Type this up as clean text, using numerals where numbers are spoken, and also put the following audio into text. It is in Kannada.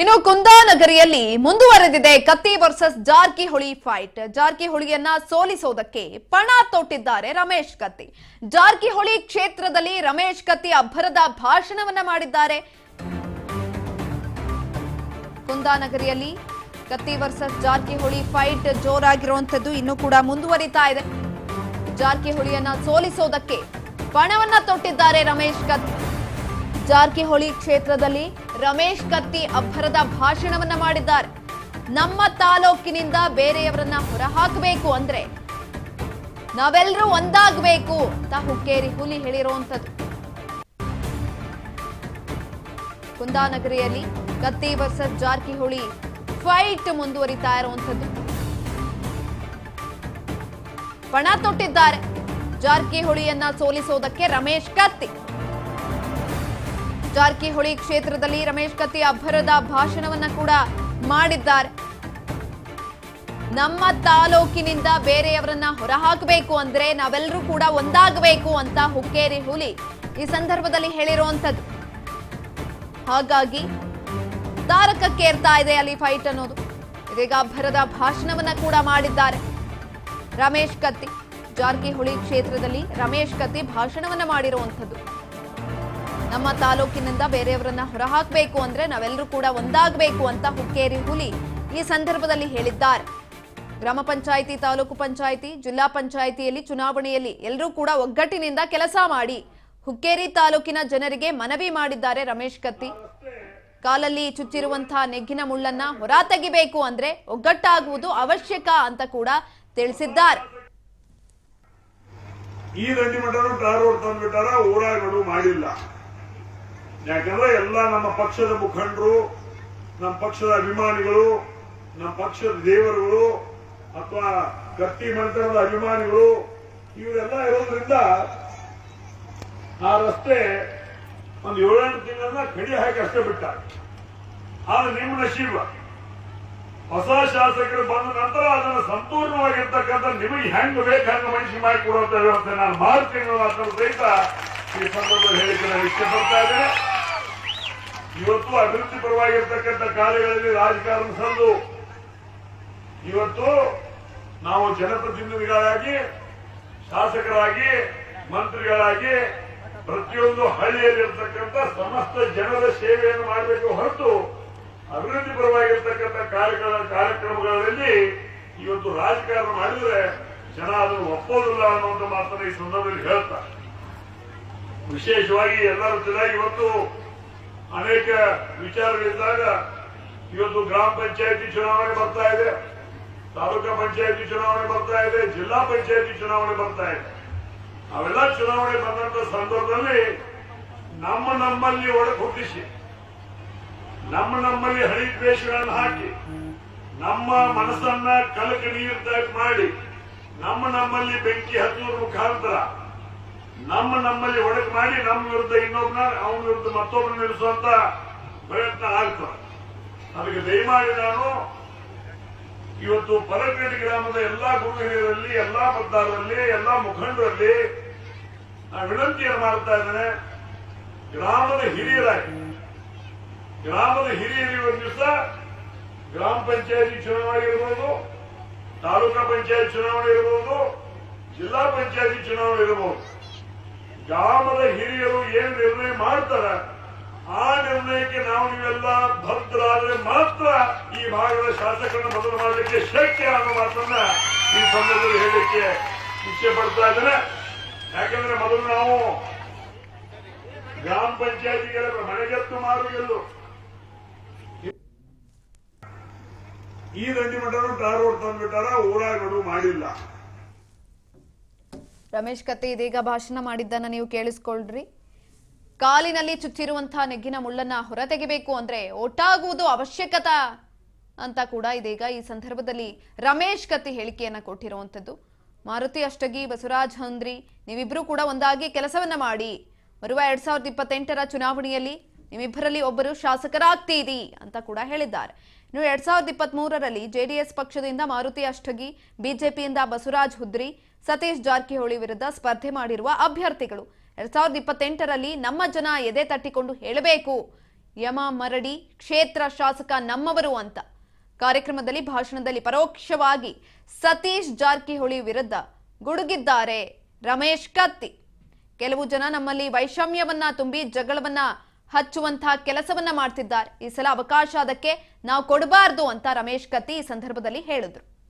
ಇನ್ನು ಕುಂದಾನಗರಿಯಲ್ಲಿ ಮುಂದುವರೆದಿದೆ ಕತ್ತಿ ವರ್ಸಸ್ ಜಾರಕಿಹೊಳಿ ಫೈಟ್. ಜಾರಕಿಹೊಳಿಯನ್ನ ಸೋಲಿಸೋದಕ್ಕೆ ಪಣ ತೊಟ್ಟಿದ್ದಾರೆ ರಮೇಶ್ ಕತ್ತಿ. ಜಾರಕಿಹೊಳಿ ಕ್ಷೇತ್ರದಲ್ಲಿ ರಮೇಶ್ ಕತ್ತಿ ಅಬ್ಬರದ ಭಾಷಣವನ್ನ ಮಾಡಿದ್ದಾರೆ. ಕುಂದಾನಗರಿಯಲ್ಲಿ ಕತ್ತಿ ವರ್ಸಸ್ ಜಾರಕಿಹೊಳಿ ಫೈಟ್ ಜೋರಾಗಿರುವಂತದ್ದು ಇನ್ನೂ ಕೂಡ ಮುಂದುವರಿತಾ ಇದೆ. ಜಾರಕಿಹೊಳಿಯನ್ನ ಸೋಲಿಸೋದಕ್ಕೆ ಪಣವನ್ನ ತೊಟ್ಟಿದ್ದಾರೆ ರಮೇಶ್ ಕತ್ತಿ. ಜಾರಕಿಹೊಳಿ ಕ್ಷೇತ್ರದಲ್ಲಿ ರಮೇಶ್ ಕತ್ತಿ ಅಬ್ಬರದ ಭಾಷಣವನ್ನ ಮಾಡಿದ್ದಾರೆ. ನಮ್ಮ ತಾಲೂಕಿನಿಂದ ಬೇರೆಯವರನ್ನ ಹೊರಹಾಕಬೇಕು ಅಂದ್ರೆ ನಾವೆಲ್ಲರೂ ಒಂದಾಗಬೇಕು ಅಂತ ಹುಕ್ಕೇರಿ ಹುಲಿ ಹೇಳಿರುವಂತದ್ದು. ಕುಂದಾನಗರಿಯಲ್ಲಿ ಕತ್ತಿ ವರ್ಸಸ್ ಜಾರಕಿಹೊಳಿ ಫೈಟ್ ಮುಂದುವರಿತಾ ಇರುವಂತದ್ದು. ಪಣ ತೊಟ್ಟಿದ್ದಾರೆ ಜಾರಕಿಹೊಳಿಯನ್ನ ಸೋಲಿಸೋದಕ್ಕೆ ರಮೇಶ್ ಕತ್ತಿ. ಜಾರಕಿಹೊಳಿ ಕ್ಷೇತ್ರದಲ್ಲಿ ರಮೇಶ್ ಕತ್ತಿ ಅಬ್ಬರದ ಭಾಷಣವನ್ನ ಕೂಡ ಮಾಡಿದ್ದಾರೆ. ನಮ್ಮ ತಾಲೂಕಿನಿಂದ ಬೇರೆಯವರನ್ನ ಹೊರಹಾಕಬೇಕು ಅಂದ್ರೆ ನಾವೆಲ್ಲರೂ ಕೂಡ ಒಂದಾಗಬೇಕು ಅಂತ ಹುಕ್ಕೇರಿ ಹುಲಿ ಈ ಸಂದರ್ಭದಲ್ಲಿ ಹೇಳಿರುವಂತದ್ದು. ಹಾಗಾಗಿ ತಾರಕಕ್ಕೇರ್ತಾ ಇದೆ ಅಲ್ಲಿ ಫೈಟ್ ಅನ್ನೋದು. ಇದೀಗ ಅಬ್ಬರದ ಭಾಷಣವನ್ನ ಕೂಡ ಮಾಡಿದ್ದಾರೆ ರಮೇಶ್ ಕತ್ತಿ. ಜಾರಕಿಹೊಳಿ ಕ್ಷೇತ್ರದಲ್ಲಿ ರಮೇಶ್ ಕತ್ತಿ ಭಾಷಣವನ್ನ ಮಾಡಿರುವಂತದ್ದು. ನಮ್ಮ ತಾಲೂಕಿನಿಂದ ಬೇರೆಯವರನ್ನ ಹೊರಹಾಕಬೇಕು ಅಂದ್ರೆ ನಾವೆಲ್ಲರೂ ಕೂಡ ಒಂದಾಗಬೇಕು ಅಂತ ಹುಕ್ಕೇರಿ ಹುಲಿ ಈ ಸಂದರ್ಭದಲ್ಲಿ ಹೇಳಿದ್ದಾರೆ. ಗ್ರಾಮ ಪಂಚಾಯಿತಿ, ತಾಲೂಕು ಪಂಚಾಯಿತಿ, ಜಿಲ್ಲಾ ಪಂಚಾಯಿತಿಯಲ್ಲಿ ಚುನಾವಣೆಯಲ್ಲಿ ಎಲ್ಲರೂ ಕೂಡ ಒಗ್ಗಟ್ಟಿನಿಂದ ಕೆಲಸ ಮಾಡಿ ಹುಕ್ಕೇರಿ ತಾಲೂಕಿನ ಜನರಿಗೆ ಮನವಿ ಮಾಡಿದ್ದಾರೆ ರಮೇಶ್ ಕತ್ತಿ. ಕಾಲಲ್ಲಿ ಚುಚ್ಚಿರುವಂತಹ ನೆಗ್ಗಿನ ಮುಳ್ಳನ್ನ ಹೊರ ತೆಗಿಬೇಕು ಅಂದ್ರೆ ಒಗ್ಗಟ್ಟಾಗುವುದು ಅವಶ್ಯಕ ಅಂತ ಕೂಡ ತಿಳಿಸಿದ್ದಾರೆ. ಈ ದಂಡಿಮಠರು ಟಾರೋಡ್ ತಂದ್ಬಿಟ್ಟಾರ, ಊರಾಗಳು ಮಾಡಿಲ್ಲ. ಯಾಕಂದ್ರೆ ಎಲ್ಲ ನಮ್ಮ ಪಕ್ಷದ ಮುಖಂಡರು, ನಮ್ಮ ಪಕ್ಷದ ಅಭಿಮಾನಿಗಳು, ನಮ್ಮ ಪಕ್ಷದ ದೇವರುಗಳು ಅಥವಾ ಕತ್ತಿ ಮಂಟಪದ ಅಭಿಮಾನಿಗಳು ಇವರೆಲ್ಲ ಇರೋದ್ರಿಂದ ಆ ರಸ್ತೆ ಒಂದು 7-8 ತಿಂಗಳನ್ನ ಕಡಿ ಹಾಕಿ ಅಷ್ಟೇ ಬಿಟ್ಟ. ಆದ್ರೆ ನಿಮ್ಮ ನಶೀಬ ಹೊಸ ಶಾಸಕರು ಬಂದ ನಂತರ ಅದನ್ನು ಸಂಪೂರ್ಣವಾಗಿರ್ತಕ್ಕಂಥ ನಿಮಗೆ ಹೆಂಗ್ ಬೇಕು ಹಂಗ ಮನುಷ್ಯ ಮಾಡಿ ಕೊಡುವಂತ ವ್ಯವಸ್ಥೆ ನಾನು ಮಾಡ್ತೀನಿ ಅಂತ ಸಹಿತ ಈ ಸಂದರ್ಭದಲ್ಲಿ ಹೇಳಿಕೆ ನಾನು ಇಷ್ಟಪಡ್ತಾ ಇದ್ದೇನೆ. ಇವತ್ತು ಅಭಿವೃದ್ಧಿ ಪರವಾಗಿರ್ತಕ್ಕಂಥ ಕಾರ್ಯಗಳಲ್ಲಿ ರಾಜಕಾರಣ ಸಂದು ಇವತ್ತು ನಾವು ಜನಪ್ರತಿನಿಧಿಗಳಾಗಿ, ಶಾಸಕರಾಗಿ, ಮಂತ್ರಿಗಳಾಗಿ ಪ್ರತಿಯೊಂದು ಹಳ್ಳಿಯಲ್ಲಿರ್ತಕ್ಕಂಥ ಸಮಸ್ತ ಜನರ ಸೇವೆಯನ್ನು ಮಾಡಬೇಕು ಹೊರತು ಅಭಿವೃದ್ಧಿ ಪರವಾಗಿರ್ತಕ್ಕಂಥ ಕಾರ್ಯಕ್ರಮಗಳಲ್ಲಿ ಇವತ್ತು ರಾಜಕಾರಣ ಮಾಡಿದ್ರೆ ಜನ ಅದನ್ನು ಒಪ್ಪೋದಿಲ್ಲ ಅನ್ನುವಂಥ ಮಾತನ್ನ ಈ ಸಂದರ್ಭದಲ್ಲಿ ಹೇಳ್ತಾರೆ. ವಿಶೇಷವಾಗಿ ಎಲ್ಲರೂ ಚೆನ್ನಾಗಿ ಇವತ್ತು ಅನೇಕ ವಿಚಾರಗಳಿದ್ದಾಗ ಇವತ್ತು ಗ್ರಾಮ ಪಂಚಾಯತಿ ಚುನಾವಣೆ ಬರ್ತಾ ಇದೆ, ತಾಲೂಕಾ ಪಂಚಾಯತಿ ಚುನಾವಣೆ ಬರ್ತಾ ಇದೆ, ಜಿಲ್ಲಾ ಪಂಚಾಯತಿ ಚುನಾವಣೆ ಬರ್ತಾ ಇದೆ. ಅವೆಲ್ಲ ಚುನಾವಣೆ ಬಂದಂತ ಸಂದರ್ಭದಲ್ಲಿ ನಮ್ಮಲ್ಲಿ ಒಳಗೆ ಹುಟ್ಟಿಸಿ, ನಮ್ಮಲ್ಲಿ ಹಳಿ ದ್ವೇಷಗಳನ್ನು ಹಾಕಿ, ನಮ್ಮ ಮನಸ್ಸನ್ನ ಕಲಕ ನೀರು ಟೈಪ್ ಮಾಡಿ, ನಮ್ಮಲ್ಲಿ ಬೆಂಕಿ ಹಚ್ಚುವ ಮುಖಾಂತರ ನಮ್ಮಲ್ಲಿ ಒಳಗೆ ಮಾಡಿ ನಮ್ಮ ವಿರುದ್ಧ ಇನ್ನೊಬ್ಬನ, ಅವನ ವಿರುದ್ಧ ಮತ್ತೊಬ್ಬನ ನಿಲ್ಲಿಸುವಂತ ಪ್ರಯತ್ನ ಆಗ್ತದೆ. ಅದಕ್ಕೆ ದಯಮಾಡಿ ನಾನು ಇವತ್ತು ಪರಗಡಿ ಗ್ರಾಮದ ಎಲ್ಲಾ ಗುರು ಹಿರಿಯರಲ್ಲಿ, ಎಲ್ಲಾ ಮತದಾರರಲ್ಲಿ, ಎಲ್ಲಾ ಮುಖಂಡರಲ್ಲಿ ನಾನು ವಿನಂತಿಯನ್ನು ಮಾಡ್ತಾ ಇದ್ದೇನೆ. ಗ್ರಾಮದ ಹಿರಿಯರಾಗಿ, ಗ್ರಾಮದ ಹಿರಿಯರು ಒಂದು ದಿವಸ ಗ್ರಾಮ ಪಂಚಾಯತಿ ಚುನಾವಣೆ ಇರಬಹುದು, ತಾಲೂಕಾ ಪಂಚಾಯತ್ ಚುನಾವಣೆ ಇರಬಹುದು, ಜಿಲ್ಲಾ ಪಂಚಾಯತಿ ಚುನಾವಣೆ ಇರಬಹುದು. ಗ್ರಾಮದ ಹಿರಿಯರು ಏನು ನಿರ್ಣಯ ಮಾಡ್ತಾರೆ ಆ ನಿರ್ಣಯಕ್ಕೆ ನಾವು ನೀವೆಲ್ಲ ಭದ್ರಾದ್ರೆ ಮಾತ್ರ ಈ ಭಾಗದ ಶಾಸಕರನ್ನು ಬದಲು ಮಾಡಲಿಕ್ಕೆ ಶಕ್ಯ ಅನ್ನೋ ಮಾತನ್ನ ಈ ಸಂದರ್ಭದಲ್ಲಿ ಹೇಳಲಿಕ್ಕೆ ಇಚ್ಛೆ ಪಡ್ತಾ ಇದ್ದೇನೆ. ಯಾಕಂದ್ರೆ ಮೊದಲು ನಾವು ಗ್ರಾಮ ಪಂಚಾಯತಿಗೆ ಮನೆಗೆತ್ತು ಮಾರುಗೆಲ್ಲು ಈ ದಂಡಿಮಠರು ಟಾರೋಡ್ ತಂದ್ಬಿಟ್ಟಾರ, ಊರಾಗಳು ಮಾಡಿಲ್ಲ. ರಮೇಶ್ ಕತ್ತಿ ಇದೀಗ ಭಾಷಣ ಮಾಡಿದ್ದನ್ನ ನೀವು ಕೇಳಿಸ್ಕೊಳ್ರಿ. ಕಾಲಿನಲ್ಲಿ ಚುಚ್ಚಿರುವಂತಹ ನೆಗ್ಗಿನ ಮುಳ್ಳನ್ನ ಹೊರತೆಗೆಬೇಕು ಅಂದ್ರೆ ಒಟ್ಟಾಗುವುದು ಅವಶ್ಯಕತ ಅಂತ ಕೂಡ ಇದೀಗ ಈ ಸಂದರ್ಭದಲ್ಲಿ ರಮೇಶ್ ಕತ್ತಿ ಹೇಳಿಕೆಯನ್ನ ಕೊಟ್ಟಿರುವಂತದ್ದು. ಮಾರುತಿ ಅಷ್ಟಗಿ, ಬಸವರಾಜ್ ಹಂದ್ರಿ ನೀವಿಬ್ರು ಕೂಡ ಒಂದಾಗಿ ಕೆಲಸವನ್ನ ಮಾಡಿ ಬರುವ 2028ರ ಚುನಾವಣೆಯಲ್ಲಿ ನಿಮ್ಮಿಬ್ಬರಲ್ಲಿ ಒಬ್ಬರು ಶಾಸಕರಾಗ್ತೀರಿ ಅಂತ ಕೂಡ ಹೇಳಿದ್ದಾರೆ. ಇನ್ನು 2023ರಲ್ಲಿ ಜೆಡಿಎಸ್ ಪಕ್ಷದಿಂದ ಮಾರುತಿ ಅಷ್ಟಗಿ, ಬಿಜೆಪಿಯಿಂದ ಬಸವರಾಜ್ ಹುದ್ರಿ, ಸತೀಶ್ ಜಾರಕಿಹೊಳಿ ವಿರುದ್ಧ ಸ್ಪರ್ಧೆ ಮಾಡಿರುವ ಅಭ್ಯರ್ಥಿಗಳು 2028ರಲ್ಲಿ ನಮ್ಮ ಜನ ಎದೆ ತಟ್ಟಿಕೊಂಡು ಹೇಳಬೇಕು, ಯಮ ಮರಡಿ ಕ್ಷೇತ್ರ ಶಾಸಕ ನಮ್ಮವರು ಅಂತ. ಕಾರ್ಯಕ್ರಮದಲ್ಲಿ ಭಾಷಣದಲ್ಲಿ ಪರೋಕ್ಷವಾಗಿ ಸತೀಶ್ ಜಾರಕಿಹೊಳಿ ವಿರುದ್ಧ ಗುಡುಗಿದ್ದಾರೆ ರಮೇಶ್ ಕತ್ತಿ. ಕೆಲವು ಜನ ನಮ್ಮಲ್ಲಿ ವೈಷಮ್ಯವನ್ನ ತುಂಬಿ ಜಗಳವನ್ನ ಹಚ್ಚುವಂತಹ ಕೆಲಸವನ್ನ ಮಾಡ್ತಿದ್ದಾರೆ. ಈ ಸಲ ಅವಕಾಶ ಅದಕ್ಕೆ ನಾವು ಕೊಡಬಾರ್ದು ಅಂತ ರಮೇಶ್ ಕತ್ತಿ ಈ ಸಂದರ್ಭದಲ್ಲಿ ಹೇಳಿದ್ರು.